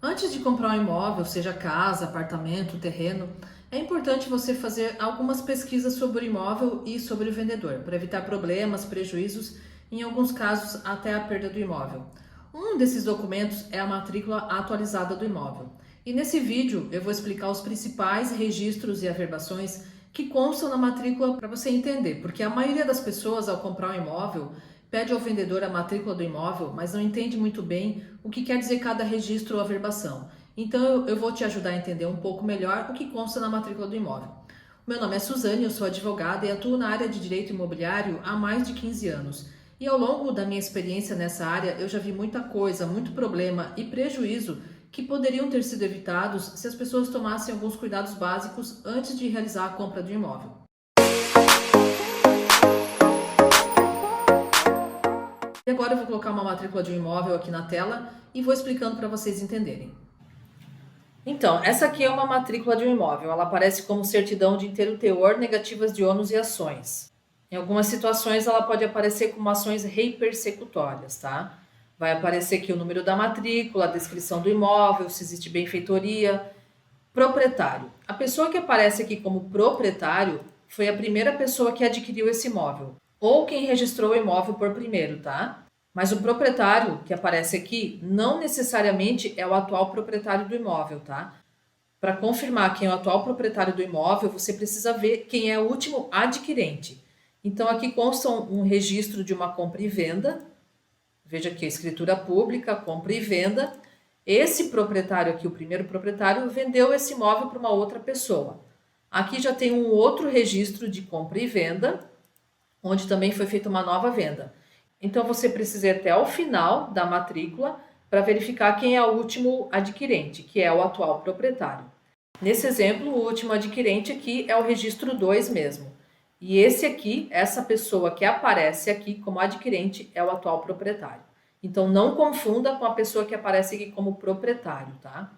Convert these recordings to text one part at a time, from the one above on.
Antes de comprar um imóvel, seja casa, apartamento, terreno, é importante você fazer algumas pesquisas sobre o imóvel e sobre o vendedor, para evitar problemas, prejuízos, em alguns casos até a perda do imóvel. Um desses documentos é a matrícula atualizada do imóvel. E nesse vídeo eu vou explicar os principais registros e averbações que constam na matrícula para você entender, porque a maioria das pessoas ao comprar um imóvel pede ao vendedor a matrícula do imóvel, mas não entende muito bem o que quer dizer cada registro ou averbação. Então eu vou te ajudar a entender um pouco melhor o que consta na matrícula do imóvel. Meu nome é Suzane, eu sou advogada e atuo na área de direito imobiliário há mais de 15 anos. E ao longo da minha experiência nessa área, eu já vi muita coisa, muito problema e prejuízo que poderiam ter sido evitados se as pessoas tomassem alguns cuidados básicos antes de realizar a compra do imóvel. E agora eu vou colocar uma matrícula de um imóvel aqui na tela e vou explicando para vocês entenderem. Então, essa aqui é uma matrícula de um imóvel. Ela aparece como certidão de inteiro teor, negativas de ônus e ações. Em algumas situações, ela pode aparecer como ações reipersecutórias, tá? Vai aparecer aqui o número da matrícula, a descrição do imóvel, se existe benfeitoria. Proprietário. A pessoa que aparece aqui como proprietário foi a primeira pessoa que adquiriu esse imóvel, ou quem registrou o imóvel por primeiro, tá? Mas o proprietário que aparece aqui não necessariamente é o atual proprietário do imóvel, tá? Para confirmar quem é o atual proprietário do imóvel, você precisa ver quem é o último adquirente. Então aqui consta um registro de uma compra e venda. Veja aqui a escritura pública, compra e venda. Esse proprietário aqui, o primeiro proprietário, vendeu esse imóvel para uma outra pessoa. Aqui já tem um outro registro de compra e venda, onde também foi feita uma nova venda. Então você precisa ir até o final da matrícula para verificar quem é o último adquirente, que é o atual proprietário. Nesse exemplo, o último adquirente aqui é o registro 2 mesmo. E esse aqui, essa pessoa que aparece aqui como adquirente, é o atual proprietário. Então não confunda com a pessoa que aparece aqui como proprietário, tá?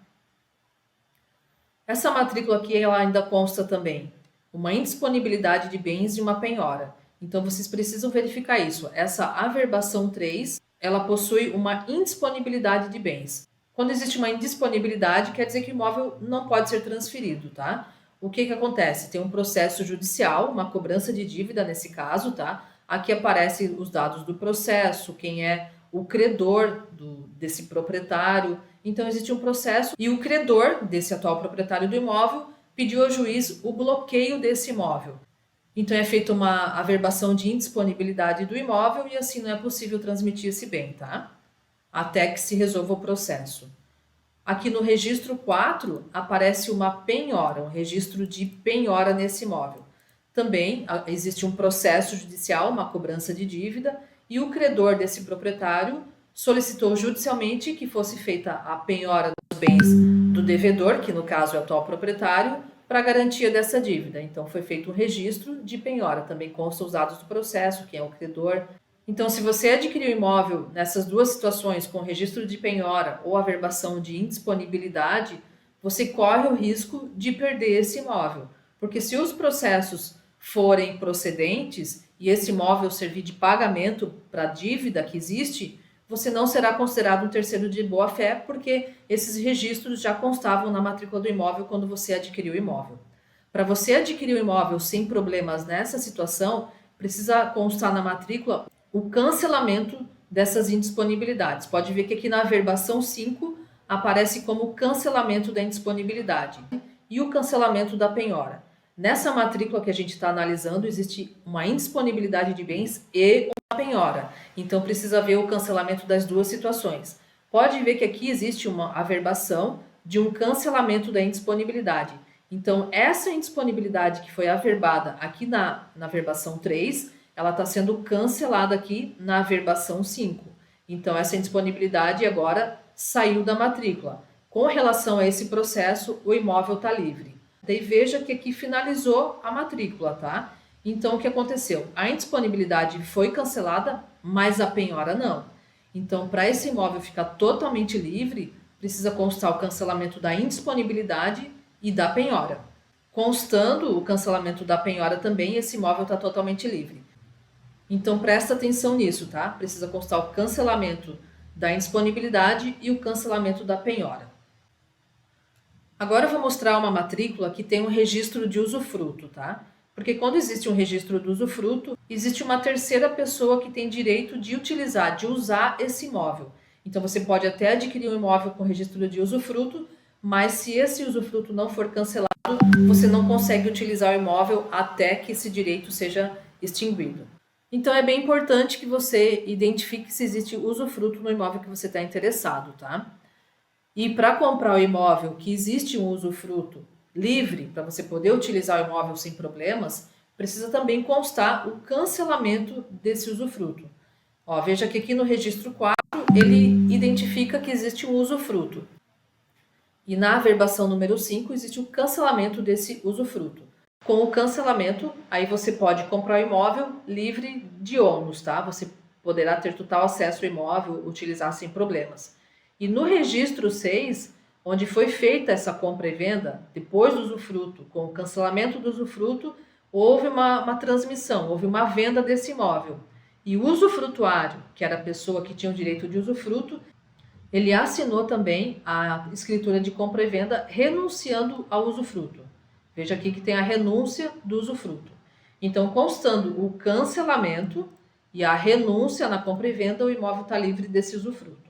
Essa matrícula aqui, ela ainda consta também uma indisponibilidade de bens e uma penhora. Então vocês precisam verificar isso. Essa averbação 3, ela possui uma indisponibilidade de bens. Quando existe uma indisponibilidade, quer dizer que o imóvel não pode ser transferido, tá? O que que acontece? Tem um processo judicial, uma cobrança de dívida nesse caso, tá? Aqui aparecem os dados do processo, quem é o credor desse proprietário. Então existe um processo e o credor desse atual proprietário do imóvel pediu ao juiz o bloqueio desse imóvel. Então é feita uma averbação de indisponibilidade do imóvel e assim não é possível transmitir esse bem, tá? Até que se resolva o processo. Aqui no registro 4 aparece uma penhora, um registro de penhora nesse imóvel. Também existe um processo judicial, uma cobrança de dívida, e o credor desse proprietário solicitou judicialmente que fosse feita a penhora dos bens do devedor, que no caso é o atual proprietário, para garantia dessa dívida. Então foi feito um registro de penhora, também constam os dados do processo, quem é o credor. Então, se você adquiriu imóvel nessas duas situações, com registro de penhora ou averbação de indisponibilidade, você corre o risco de perder esse imóvel. Porque se os processos forem procedentes e esse imóvel servir de pagamento para a dívida que existe, você não será considerado um terceiro de boa-fé, porque esses registros já constavam na matrícula do imóvel quando você adquiriu o imóvel. Para você adquirir o imóvel sem problemas nessa situação, precisa constar na matrícula o cancelamento dessas indisponibilidades. Pode ver que aqui na averbação 5 aparece como cancelamento da indisponibilidade e o cancelamento da penhora. Nessa matrícula que a gente está analisando, existe uma indisponibilidade de bens e uma penhora. Então precisa ver o cancelamento das duas situações. Pode ver que aqui existe uma averbação de um cancelamento da indisponibilidade. Então, essa indisponibilidade que foi averbada aqui na averbação 3, ela está sendo cancelada aqui na averbação 5. Então, essa indisponibilidade agora saiu da matrícula. Com relação a esse processo, o imóvel está livre. Daí veja que aqui finalizou a matrícula, tá? Então, o que aconteceu? A indisponibilidade foi cancelada, mas a penhora não. Então, para esse imóvel ficar totalmente livre, precisa constar o cancelamento da indisponibilidade e da penhora. Constando o cancelamento da penhora também, esse imóvel está totalmente livre. Então presta atenção nisso, tá? Precisa constar o cancelamento da indisponibilidade e o cancelamento da penhora. Agora eu vou mostrar uma matrícula que tem um registro de usufruto, tá? Porque quando existe um registro do usufruto, existe uma terceira pessoa que tem direito de utilizar, de usar esse imóvel. Então você pode até adquirir um imóvel com registro de usufruto, mas se esse usufruto não for cancelado, você não consegue utilizar o imóvel até que esse direito seja extinguido. Então é bem importante que você identifique se existe usufruto no imóvel que você está interessado, tá? E para comprar o imóvel que existe um usufruto livre, para você poder utilizar o imóvel sem problemas, precisa também constar o cancelamento desse usufruto. Ó, veja que aqui no registro 4 ele identifica que existe um usufruto. E na averbação número 5 existe o cancelamento desse usufruto. Com o cancelamento, aí você pode comprar o imóvel livre de ônus, tá? Você poderá ter total acesso ao imóvel, utilizar sem problemas. E no registro 6, onde foi feita essa compra e venda, depois do usufruto, com o cancelamento do usufruto, houve uma transmissão, houve uma venda desse imóvel. E o usufrutuário, que era a pessoa que tinha o direito de usufruto, ele assinou também a escritura de compra e venda renunciando ao usufruto. Veja aqui que tem a renúncia do usufruto. Então, constando o cancelamento e a renúncia na compra e venda, o imóvel está livre desse usufruto.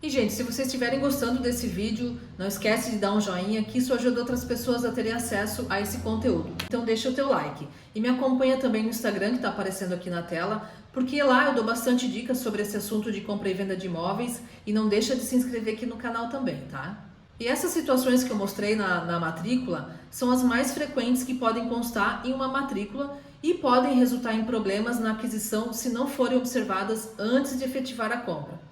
E, gente, se vocês estiverem gostando desse vídeo, não esquece de dar um joinha, que isso ajuda outras pessoas a terem acesso a esse conteúdo. Então deixa o teu like. E me acompanha também no Instagram, que está aparecendo aqui na tela, porque lá eu dou bastante dicas sobre esse assunto de compra e venda de imóveis, e não deixa de se inscrever aqui no canal também, tá? E essas situações que eu mostrei na matrícula são as mais frequentes que podem constar em uma matrícula e podem resultar em problemas na aquisição se não forem observadas antes de efetivar a compra.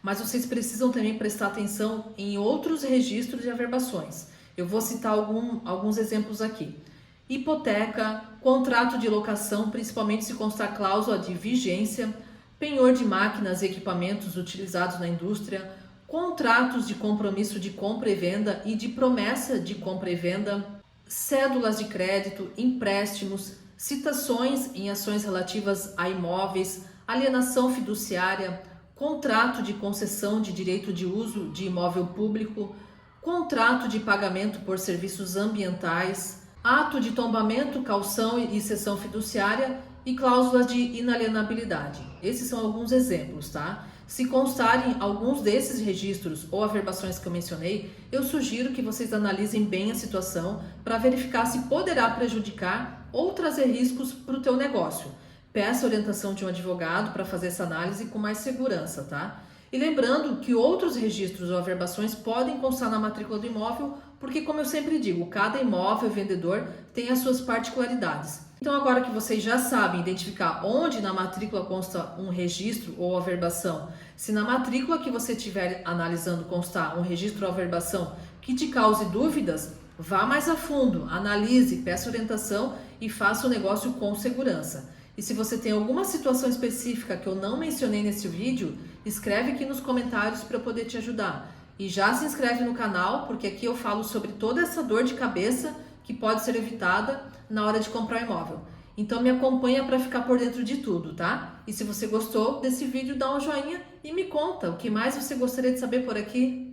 Mas vocês precisam também prestar atenção em outros registros de averbações. Eu vou citar alguns exemplos aqui. Hipoteca, contrato de locação, principalmente se constar cláusula de vigência, penhor de máquinas e equipamentos utilizados na indústria, contratos de compromisso de compra e venda e de promessa de compra e venda, cédulas de crédito, empréstimos, citações em ações relativas a imóveis, alienação fiduciária, contrato de concessão de direito de uso de imóvel público, contrato de pagamento por serviços ambientais, ato de tombamento, caução e cessão fiduciária e cláusulas de inalienabilidade. Esses são alguns exemplos, tá? Se constarem alguns desses registros ou averbações que eu mencionei, eu sugiro que vocês analisem bem a situação para verificar se poderá prejudicar ou trazer riscos para o teu negócio. Peça a orientação de um advogado para fazer essa análise com mais segurança, tá? E lembrando que outros registros ou averbações podem constar na matrícula do imóvel, porque, como eu sempre digo, cada imóvel vendedor tem as suas particularidades. Então, agora que vocês já sabem identificar onde na matrícula consta um registro ou averbação, se na matrícula que você estiver analisando constar um registro ou averbação que te cause dúvidas, vá mais a fundo, analise, peça orientação e faça o negócio com segurança. E se você tem alguma situação específica que eu não mencionei nesse vídeo, escreve aqui nos comentários para eu poder te ajudar. E já se inscreve no canal, porque aqui eu falo sobre toda essa dor de cabeça que pode ser evitada na hora de comprar um imóvel. Então me acompanha para ficar por dentro de tudo, tá? E se você gostou desse vídeo, dá um joinha e me conta o que mais você gostaria de saber por aqui.